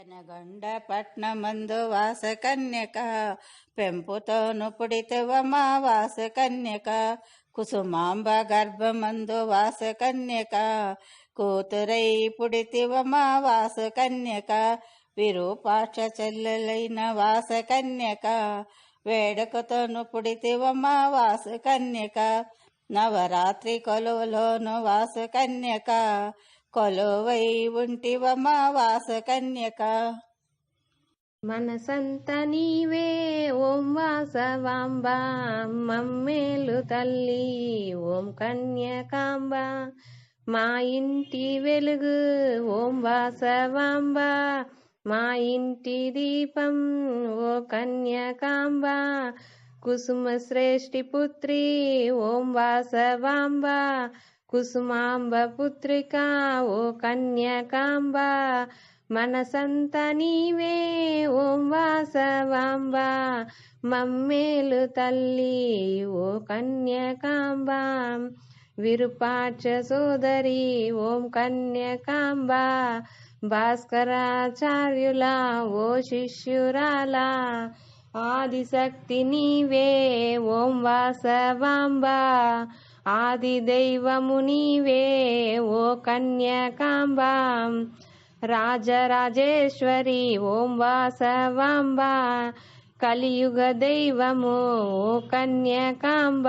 పెనగొండ పట్నమందు వాసకన్యక పెంపుతోను పుడితివమా వాసకన్యక కుసుమాంబ గర్భమందు వాసకన్యక కూతురై పుడితివమా వాసకన్యక విరూపాక్ష చెల్లెలైన వాసకన్యక వేడుకతోను పుడితివమా వాసకన్యక నవరాత్రి కొలువులోను వాసకన్యక కొలువై ఉంటివమా వాసకన్యక మనసంత నీవే ఓం వాసవాంబ మమ్మేలు తల్లి ఓం కన్యకాంబ మా ఇంటి వెలుగు ఓం వాసవాంబ మా ఇంటి దీపం ఓ కన్యకాంబ కుసుమ శ్రేష్ఠి పుత్రి ఓం వాసవాంబ కుసుమాంబ పుత్రిక ఓ కన్యకాంబ మనసంత నీవే ఓం వాసవాంబ మమ్మేలు తల్లి ఓ కన్యకాంబ విరూపాక్ష సోదరి ఓం కన్యకాంబ భాస్కరాచార్యుల ఓ శిష్యురాల ఆదిశక్తి నీవే ఓం వాసవాంబ ఆది దైవము నీవే ఓ కన్యకాంబ రాజరాజేశ్వరి ఓం వాసవాంబ కలియుగ దైవము ఓ కన్యకాంబ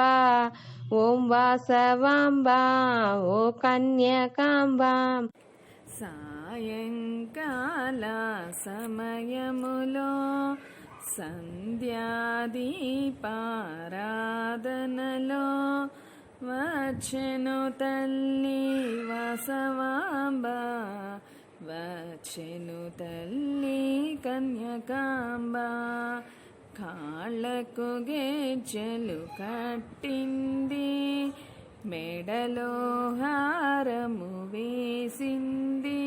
ఓం వాసవాంబ ఓ కన్యకాంబ సాయంకాల సమయములో సంధ్యాదీపారాధనలో వచ్చెను తల్లి వాసవాంబ వచ్చెను తల్లి కన్యకాంబ కాళ్ళకు గేజలు కట్టింది మెడలో హారము వేసింది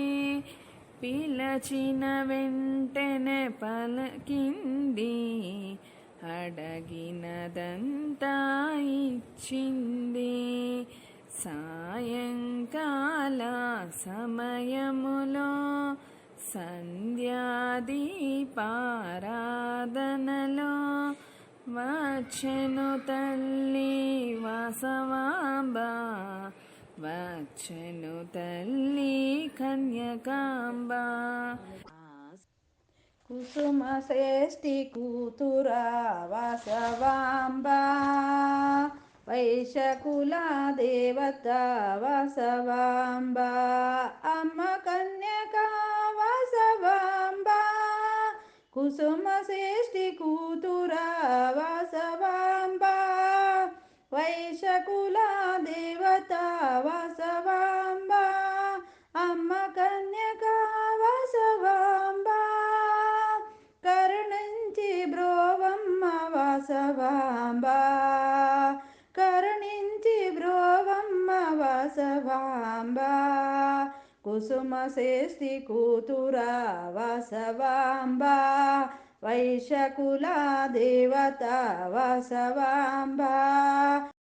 పిలచిన వెంటనే పలకింది అడగినదంతా ఇచ్చింది సాయంకాల సమయములో సంధ్యాదీపారాధనలో వచ్చెను తల్లి వాసవాంబ వచ్చెను తల్లి కన్యకాంబ కుసుమ శ్రేష్ఠి కూతురా వాసవాంబ వైశకుల దేవత వాసవాంబ అమ్మ కన్యకా వాసవాంబ కుసుమ శ్రేష్ఠి కూతురా వాసవాంబ వైశకుల దేవత వాసవాంబ అమ్మ కన్యకా వాసవాంబ కరుణించి బ్రోవమ్మ వాసవాంబ కరుణించి బ్రోవమ్మ వాసవాంబ కుసుమ శ్రేష్ఠి కూతురా వాసవాంబ వైశకుల దేవత వాసవాంబ